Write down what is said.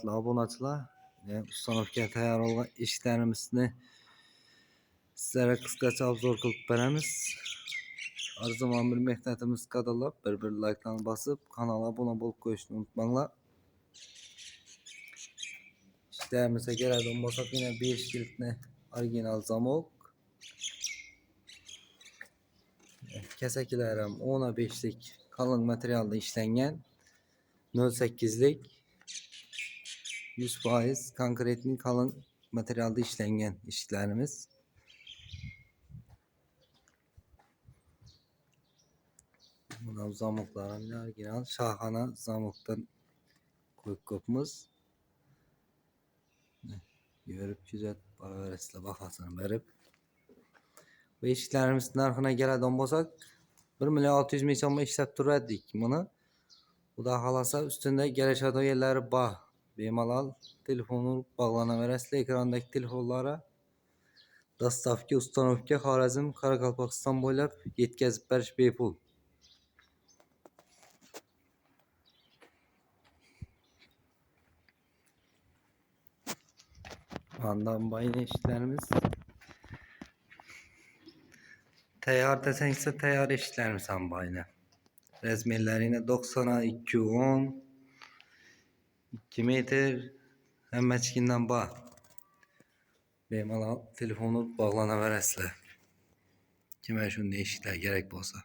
hurmatli obunachilar, ustanovga tayyor bo'lgan eshiklarimizni sizlarga qisqacha obzor qilib beramiz. Arzuman bir mehnatimiz qadrlab, bir like'larni bosib, kanala abone bo'lib qo'yishni unutmanglar. İşlerimizə gələn olmasaq yine 5 kilitli orijinal zamok. Kəsəklərim 10-5'lik kalın materialda işlənən 0.8'lik 100% konkretli kalın materialda işlənən eshiklarimiz. Buna zamoklarım orijinal şahana zamokdan koyup kopumuz. Görüp güzel baraveresizler bakasını verip. Bu eshiklarimiz narxına gələn olmasaq 1.600.000 so'mga ishlab turardik buni. Xudo xolasa üstünde gelişadigan yerleri bor. Bemalol telefonu bog'lanaverasizlar ekrandagi telefonlara. Dostavka ustanovka Xorazm Qoraqalpog'iston bo'ylab yetkazib berish bepul. Ondan bayın eshiklarimiz tayyor desangsa tayyor eshiklarimiz ham bayna. Razmerlari 90'a 210 2 metr hammachigindan bor. Bemalol telefonu bog'lanaverasizlar. Kimga shunday eshiklar kerak bo'lsa.